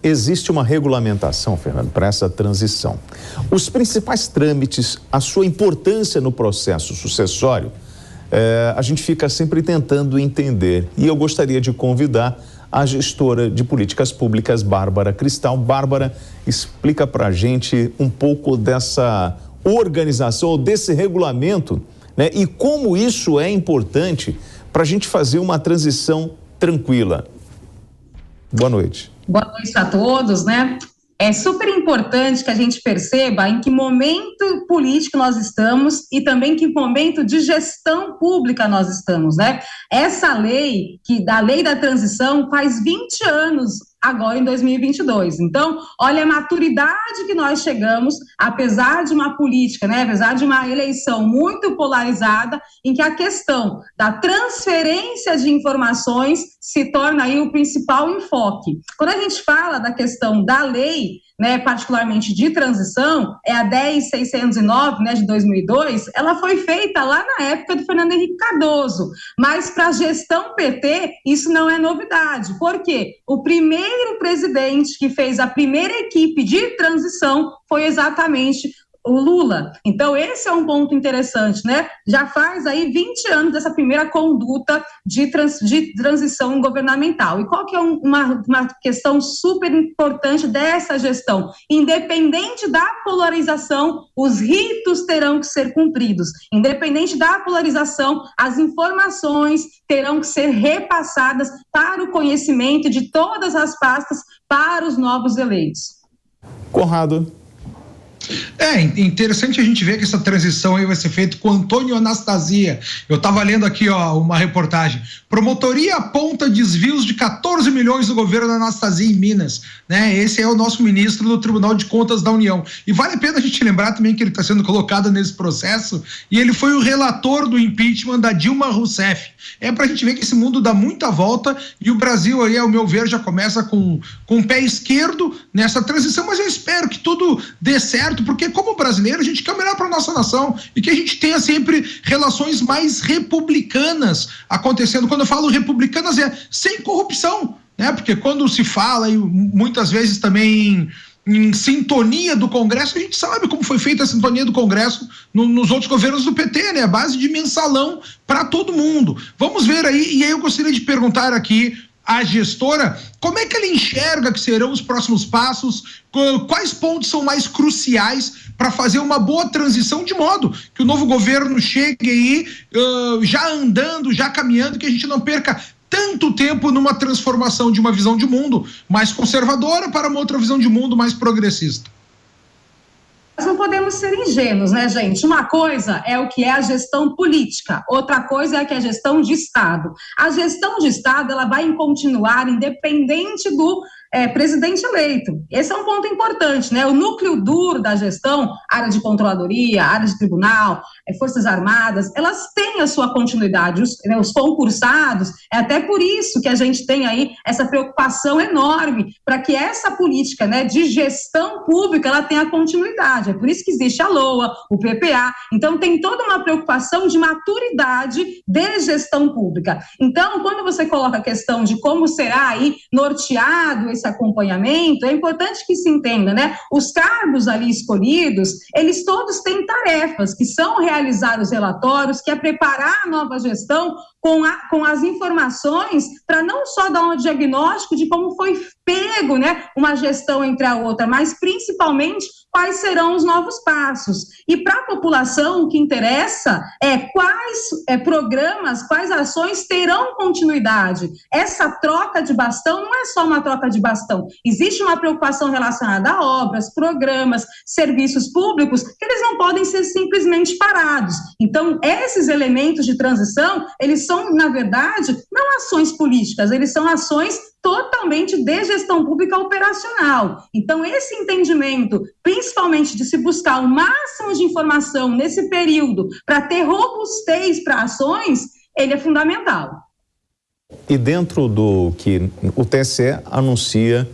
Existe uma regulamentação, Fernando, para essa transição. Os principais trâmites, a sua importância no processo sucessório, a gente fica sempre tentando entender. E eu gostaria de convidar a gestora de políticas públicas, Bárbara Cristal. Bárbara, explica para a gente um pouco dessa organização, desse regulamento, né? E como isso é importante para a gente fazer uma transição tranquila. Boa noite. Boa noite a todos, né? É super importante que a gente perceba em que momento político nós estamos e também que momento de gestão pública nós estamos, né? Essa lei, a lei da transição, faz 20 anos agora em 2022. Então, olha a maturidade que nós chegamos, apesar de uma política, né? Apesar de uma eleição muito polarizada, em que a questão da transferência de informações se torna aí o principal enfoque. Quando a gente fala da questão da lei, né, particularmente de transição, é a 10.609, né, de 2002, ela foi feita lá na época do Fernando Henrique Cardoso, mas para a gestão PT isso não é novidade, porque o primeiro presidente que fez a primeira equipe de transição foi exatamente o Lula. Então, esse é um ponto interessante, né? Já faz aí 20 anos dessa primeira conduta de transição governamental. E qual que é uma questão super importante dessa gestão? Independente da polarização, os ritos terão que ser cumpridos. Independente da polarização, as informações terão que ser repassadas para o conhecimento de todas as pastas para os novos eleitos. Conrado. É interessante a gente ver que essa transição aí vai ser feita com Antônio Anastasia. Eu estava lendo aqui, uma reportagem. Promotoria aponta desvios de 14 milhões do governo Anastasia em Minas, né? Esse é o nosso ministro do Tribunal de Contas da União. E vale a pena a gente lembrar também que ele está sendo colocado nesse processo e ele foi o relator do impeachment da Dilma Rousseff. É para a gente ver que esse mundo dá muita volta e o Brasil aí, ao meu ver, já começa com o pé esquerdo nessa transição, mas eu espero que tudo dê certo, porque como brasileiro a gente quer o melhor para a nossa nação e que a gente tenha sempre relações mais republicanas acontecendo. Quando eu falo republicanas é sem corrupção, né? Porque quando se fala e muitas vezes também em sintonia do Congresso, a gente sabe como foi feita a sintonia do Congresso nos outros governos do PT, né? A base de mensalão para todo mundo. Vamos ver aí, e aí eu gostaria de perguntar aqui à gestora, como é que ela enxerga que serão os próximos passos, quais pontos são mais cruciais para fazer uma boa transição, de modo que o novo governo chegue aí já andando, já caminhando, que a gente não perca tanto tempo numa transformação de uma visão de mundo mais conservadora para uma outra visão de mundo mais progressista. Nós não podemos ser ingênuos, né, gente? Uma coisa é o que é a gestão política, outra coisa é que é a gestão de Estado. A gestão de Estado, ela vai continuar independente do presidente eleito. Esse é um ponto importante, né? O núcleo duro da gestão, área de controladoria, área de tribunal, Forças Armadas, elas têm a sua continuidade. Os concursados, é até por isso que a gente tem aí essa preocupação enorme para que essa política, né, de gestão pública, ela tenha continuidade. É por isso que existe a LOA, o PPA. Então, tem toda uma preocupação de maturidade de gestão pública. Então, quando você coloca a questão de como será aí norteado esse acompanhamento, é importante que se entenda, né? Os cargos ali escolhidos, eles todos têm tarefas, que são realizar os relatórios, que é preparar a nova gestão com as informações para não só dar um diagnóstico de como foi pego, né, uma gestão entre a outra, mas principalmente quais serão os novos passos. E para a população o que interessa é quais programas, quais ações terão continuidade. Essa troca de bastão não é só uma troca de bastão, existe uma preocupação relacionada a obras, programas, serviços públicos, que eles não podem ser simplesmente parados. Então, esses elementos de transição, eles são, na verdade, não ações políticas, eles são ações totalmente de gestão pública operacional. Então, esse entendimento, principalmente de se buscar o máximo de informação nesse período para ter robustez para ações, ele é fundamental. E dentro do que o TSE anuncia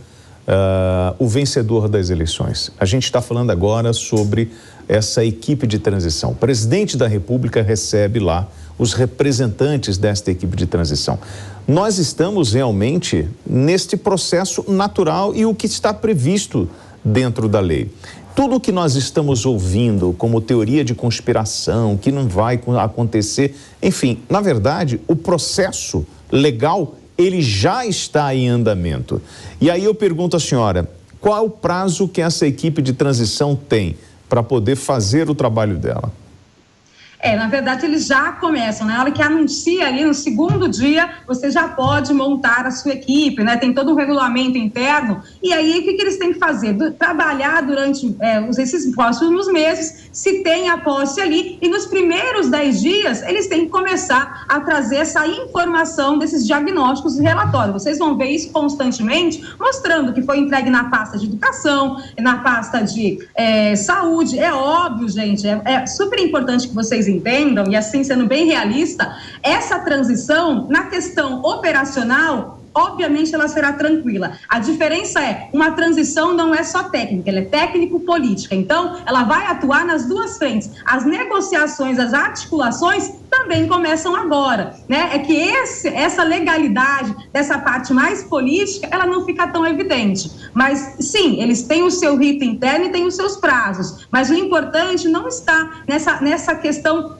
o vencedor das eleições, a gente está falando agora sobre essa equipe de transição. O presidente da República recebe lá os representantes desta equipe de transição. Nós estamos realmente neste processo natural e o que está previsto dentro da lei. Tudo o que nós estamos ouvindo como teoria de conspiração, que não vai acontecer, enfim, na verdade, o processo legal, ele já está em andamento. E aí eu pergunto à senhora, qual é o prazo que essa equipe de transição tem para poder fazer o trabalho dela? Na verdade, eles já começam, né? Na hora que anuncia ali, no segundo dia, você já pode montar a sua equipe, né? Tem todo um regulamento interno. E aí, o que eles têm que fazer? Trabalhar durante esses próximos meses, se tem a posse ali, e nos primeiros 10 dias, eles têm que começar a trazer essa informação desses diagnósticos e relatórios. Vocês vão ver isso constantemente, mostrando que foi entregue na pasta de educação, na pasta de saúde. É óbvio, gente, é super importante que vocês entendam, e assim sendo bem realista, essa transição na questão operacional, obviamente ela será tranquila. A diferença é, uma transição não é só técnica, ela é técnico-política. Então, ela vai atuar nas duas frentes. As negociações, as articulações também começam agora, né? É que essa legalidade dessa parte mais política, ela não fica tão evidente. Mas, sim, eles têm o seu rito interno e têm os seus prazos. Mas o importante não está nessa questão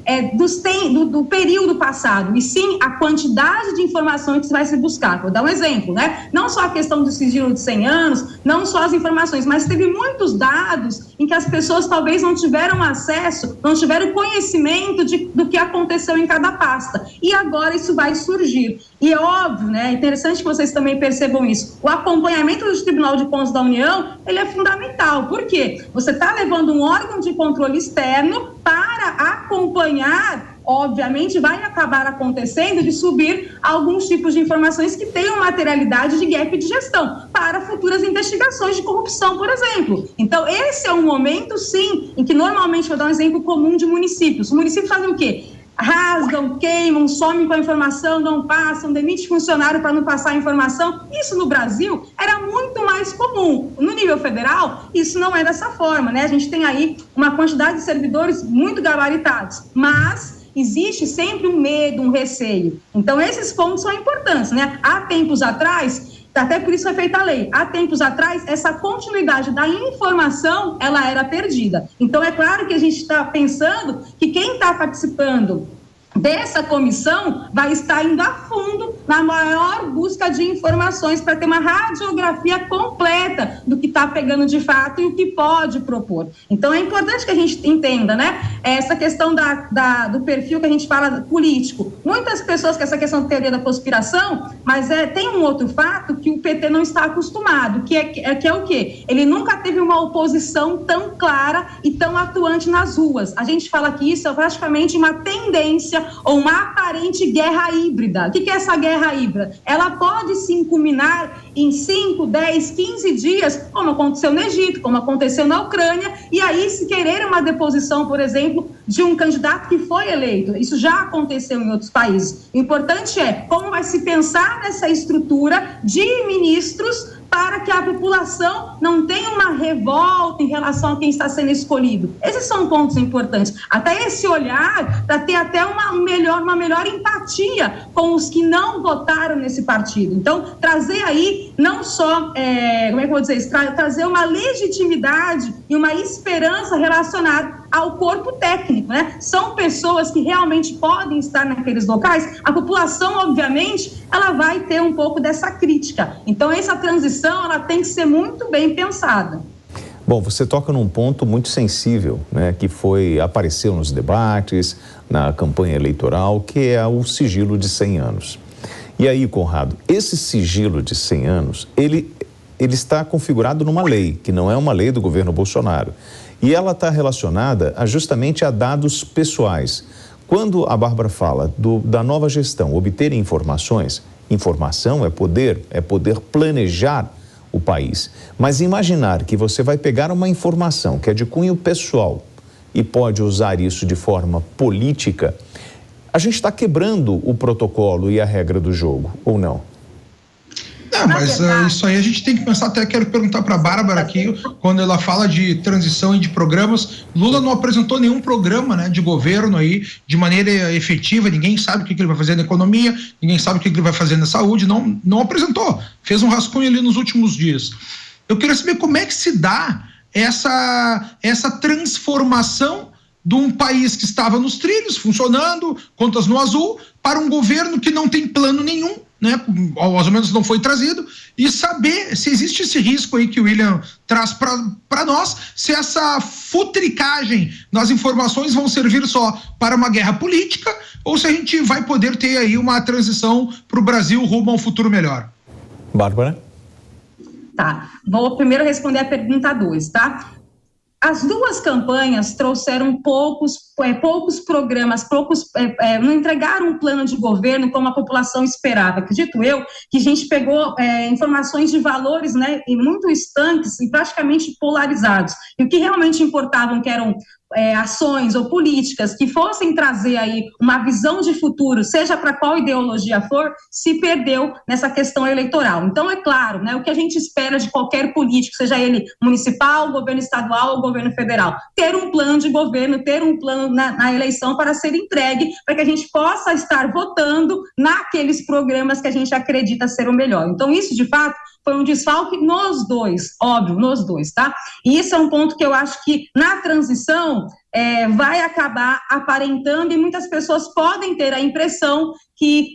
do período passado, e sim a quantidade de informações que vai se buscar. Vou dar um exemplo, né? Não só a questão do sigilo de 100 anos, não só as informações, mas teve muitos dados em que as pessoas talvez não tiveram acesso, não tiveram conhecimento do que aconteceu em cada pasta. E agora isso vai surgir. E é óbvio, né? É interessante que vocês também percebam isso. O acompanhamento do Tribunal de Contas da União, ele é fundamental. Por quê? Você está levando um órgão de controle externo para acompanhar. Obviamente, vai acabar acontecendo de subir alguns tipos de informações que tenham materialidade de gap de gestão para futuras investigações de corrupção, por exemplo. Então, esse é um momento, sim, em que normalmente, vou dar um exemplo comum de municípios. Os municípios fazem o quê? Rasgam, queimam, somem com a informação, não passam, demitem funcionário para não passar a informação. Isso no Brasil era muito mais comum. No nível federal, isso não é dessa forma, né? A gente tem aí uma quantidade de servidores muito gabaritados, mas existe sempre um medo, um receio. Então, esses pontos são importantes, né? Há tempos atrás, até por isso foi feita a lei, há tempos atrás, essa continuidade da informação, ela era perdida. Então, é claro que a gente está pensando que quem está participando dessa comissão vai estar indo a fundo na maior busca de informações para ter uma radiografia completa do que está pegando de fato e o que pode propor. Então, é importante que a gente entenda, né? Essa questão do perfil que a gente fala político. Muitas pessoas com essa questão de teoria da conspiração, mas tem um outro fato que o PT não está acostumado, que é o quê? Ele nunca teve uma oposição tão clara e tão atuante nas ruas. A gente fala que isso é praticamente uma tendência ou uma aparente guerra híbrida. O que é essa guerra híbrida? Ela pode se culminar em 5, 10, 15 dias, como aconteceu no Egito, como aconteceu na Ucrânia, e aí se querer uma deposição, por exemplo, de um candidato que foi eleito. Isso já aconteceu em outros países. O importante é como vai se pensar nessa estrutura de ministros para que a população não tenha uma revolta em relação a quem está sendo escolhido. Esses são pontos importantes. Até esse olhar para ter até uma melhor empatia com os que não votaram nesse partido. Então, trazer aí não só, trazer uma legitimidade e uma esperança relacionada ao corpo técnico, né? São pessoas que realmente podem estar naqueles locais. A população, obviamente, ela vai ter um pouco dessa crítica. Então, essa transição, ela tem que ser muito bem pensada. Bom, você toca num ponto muito sensível, né? Que apareceu nos debates, na campanha eleitoral, que é o sigilo de 100 anos. E aí, Conrado, esse sigilo de 100 anos, ele está configurado numa lei, que não é uma lei do governo Bolsonaro. E ela está relacionada justamente a dados pessoais. Quando a Bárbara fala da nova gestão, obter informações, informação é poder planejar o país. Mas imaginar que você vai pegar uma informação que é de cunho pessoal e pode usar isso de forma política, a gente está quebrando o protocolo e a regra do jogo, ou não? Mas isso aí a gente tem que pensar, até quero perguntar para a Bárbara aqui, quando ela fala de transição e de programas, Lula não apresentou nenhum programa, né, de governo aí, de maneira efetiva, ninguém sabe o que ele vai fazer na economia, ninguém sabe o que ele vai fazer na saúde, não apresentou, fez um rascunho ali nos últimos dias. Eu queria saber como é que se dá essa transformação de um país que estava nos trilhos, funcionando, contas no azul, para um governo que não tem plano nenhum, né, mais ou menos não foi trazido, e saber se existe esse risco aí que o William traz para nós, se essa futricagem nas informações vão servir só para uma guerra política, ou se a gente vai poder ter aí uma transição para o Brasil rumo a um futuro melhor. Bárbara? Tá, vou primeiro responder a pergunta 2, tá? As duas campanhas trouxeram poucos programas, não entregaram um plano de governo como a população esperava. Acredito eu que a gente pegou informações de valores, né, muito estanques e praticamente polarizados. E o que realmente importavam, que eram ações ou políticas que fossem trazer aí uma visão de futuro, seja para qual ideologia for, se perdeu nessa questão eleitoral. Então, é claro, né, o que a gente espera de qualquer político, seja ele municipal, governo estadual ou governo federal, ter um plano de governo, ter um plano na eleição para ser entregue, para que a gente possa estar votando naqueles programas que a gente acredita ser o melhor. Então, isso, de fato, foi um desfalque nos dois, óbvio, nos dois, tá? E isso é um ponto que eu acho que na transição vai acabar aparentando e muitas pessoas podem ter a impressão que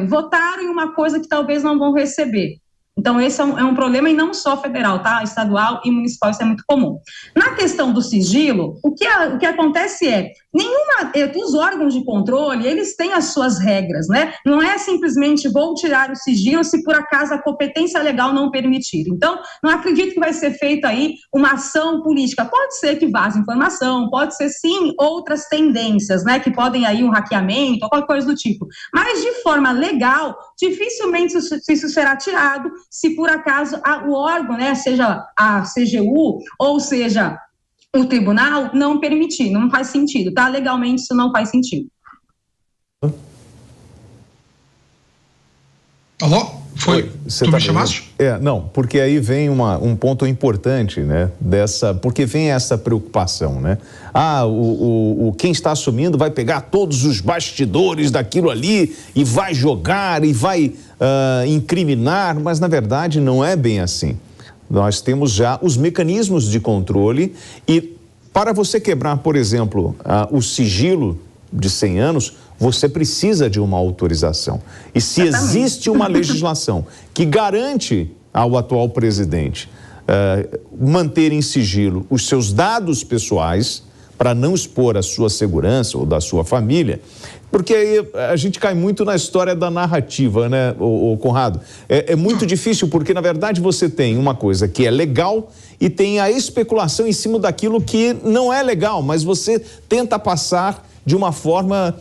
votaram em uma coisa que talvez não vão receber. Então, esse é um problema, e não só federal, tá? Estadual e municipal, isso é muito comum. Na questão do sigilo, o que acontece os órgãos de controle, eles têm as suas regras, né? Não é simplesmente vou tirar o sigilo se por acaso a competência legal não permitir. Então, não acredito que vai ser feita aí uma ação política. Pode ser que vaze informação, pode ser sim outras tendências, né? Que podem aí um hackeamento ou qualquer coisa do tipo. Mas de forma legal, dificilmente isso será tirado se por acaso o órgão, né, seja a CGU ou seja o tribunal, não permitir. Não faz sentido, tá? Legalmente isso não faz sentido. Alô? Tu me chamaste? Não, porque aí vem um ponto importante, né, porque vem essa preocupação, né? Quem está assumindo vai pegar todos os bastidores daquilo ali e vai jogar e vai incriminar, mas na verdade não é bem assim. Nós temos já os mecanismos de controle e para você quebrar, por exemplo, o sigilo de 100 anos, você precisa de uma autorização. E se existe uma legislação que garante ao atual presidente manter em sigilo os seus dados pessoais para não expor a sua segurança ou da sua família, porque aí a gente cai muito na história da narrativa, né, o Conrado? É muito difícil porque, na verdade, você tem uma coisa que é legal e tem a especulação em cima daquilo que não é legal, mas você tenta passar de uma forma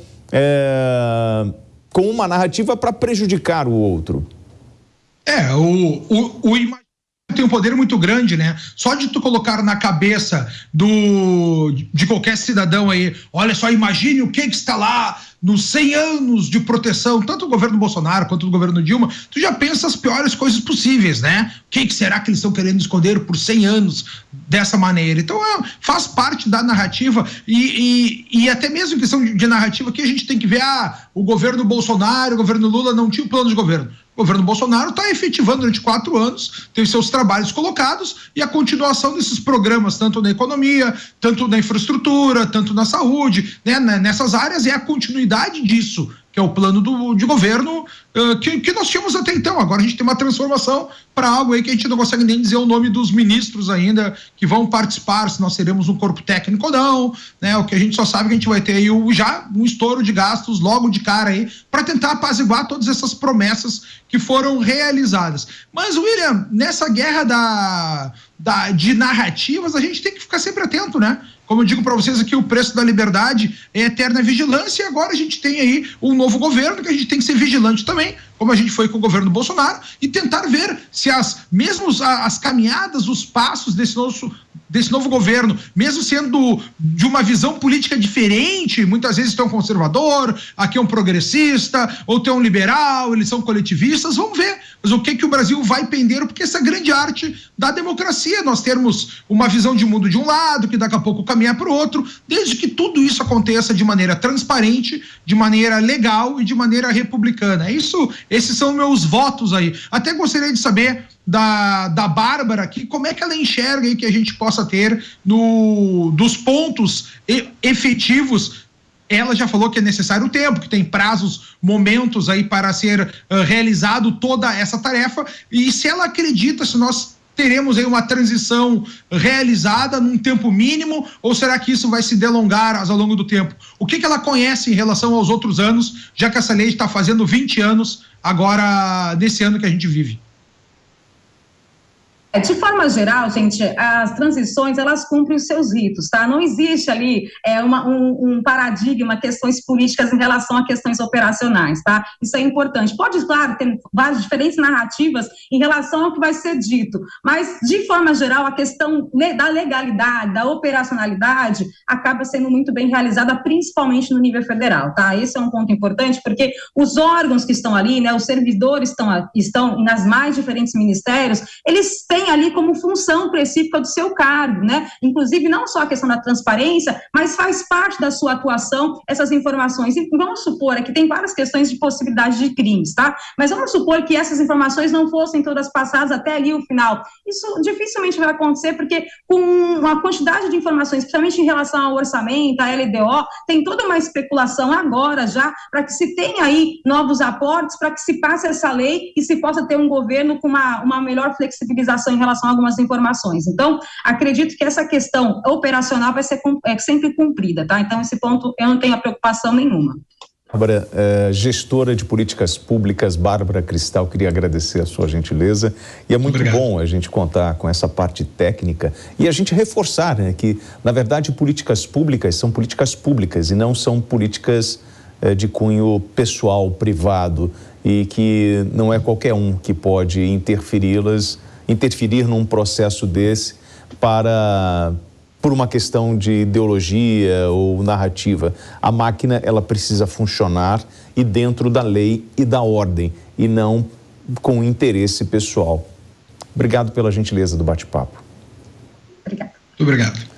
com uma narrativa para prejudicar o outro. O imaginário tem um poder muito grande, né? Só de tu colocar na cabeça de qualquer cidadão aí, olha só, imagine o que está lá nos 100 anos de proteção, tanto do governo Bolsonaro quanto do governo Dilma, tu já pensa as piores coisas possíveis, né? O que será que eles estão querendo esconder por 100 anos dessa maneira? Então, faz parte da narrativa e até mesmo em questão de narrativa que a gente tem que ver, o governo Bolsonaro, o governo Lula não tinha um plano de governo. O governo Bolsonaro está efetivando durante 4 anos, tem seus trabalhos colocados e a continuação desses programas, tanto na economia, tanto na infraestrutura, tanto na saúde, né, nessas áreas, é a continuidade disso, que é o plano de governo que nós tínhamos até então. Agora a gente tem uma transformação para algo aí que a gente não consegue nem dizer o nome dos ministros ainda que vão participar, se nós seremos um corpo técnico ou não, né? O que a gente só sabe é que a gente vai ter aí já um estouro de gastos logo de cara aí para tentar apaziguar todas essas promessas que foram realizadas. Mas, William, nessa guerra de narrativas, a gente tem que ficar sempre atento, né? Como eu digo para vocês aqui, o preço da liberdade é eterna vigilância, e agora a gente tem aí um novo governo que a gente tem que ser vigilante também como a gente foi com o governo Bolsonaro, e tentar ver se as caminhadas, os passos desse novo governo, mesmo sendo de uma visão política diferente, muitas vezes tem um conservador, aqui é um progressista, ou tem um liberal, eles são coletivistas, vamos ver. Mas o que o Brasil vai pender, porque essa é a grande arte da democracia, nós termos uma visão de mundo de um lado, que daqui a pouco caminhar para o outro, desde que tudo isso aconteça de maneira transparente, de maneira legal e de maneira republicana. Esses são meus votos aí. Até gostaria de saber da Bárbara aqui, como é que ela enxerga aí que a gente possa ter dos pontos efetivos. Ela já falou que é necessário tempo, que tem prazos, momentos aí para ser realizado toda essa tarefa, e se ela acredita, se nós teremos aí uma transição realizada num tempo mínimo, ou será que isso vai se delongar ao longo do tempo? O que ela conhece em relação aos outros anos, já que essa lei está fazendo 20 anos agora, nesse ano que a gente vive? De forma geral, gente, as transições, elas cumprem os seus ritos, tá? Não existe ali um paradigma, questões políticas em relação a questões operacionais, tá? Isso é importante. Pode, claro, ter várias diferentes narrativas em relação ao que vai ser dito, mas, de forma geral, a questão da legalidade, da operacionalidade, acaba sendo muito bem realizada, principalmente no nível federal, tá? Esse é um ponto importante, porque os órgãos que estão ali, né, os servidores estão nas mais diferentes ministérios, eles têm ali como função específica do seu cargo, né? Inclusive, não só a questão da transparência, mas faz parte da sua atuação essas informações. E vamos supor que tem várias questões de possibilidade de crimes, tá? Mas vamos supor que essas informações não fossem todas passadas até ali o final. Isso dificilmente vai acontecer, porque com uma quantidade de informações, principalmente em relação ao orçamento, à LDO, tem toda uma especulação agora já, para que se tenha aí novos aportes, para que se passe essa lei e se possa ter um governo com uma melhor flexibilização em relação a algumas informações. Então, acredito que essa questão operacional vai ser sempre cumprida, tá? Então, esse ponto eu não tenho preocupação nenhuma. Bárbara, gestora de políticas públicas, Bárbara Cristal, queria agradecer a sua gentileza, e é muito bom a gente contar com essa parte técnica e a gente reforçar, né, que, na verdade, políticas públicas são políticas públicas e não são políticas de cunho pessoal, privado, e que não é qualquer um que pode interferir num processo desse por uma questão de ideologia ou narrativa. A máquina, ela precisa funcionar e dentro da lei e da ordem, e não com interesse pessoal. Obrigado pela gentileza do bate-papo. Obrigada. Muito obrigado.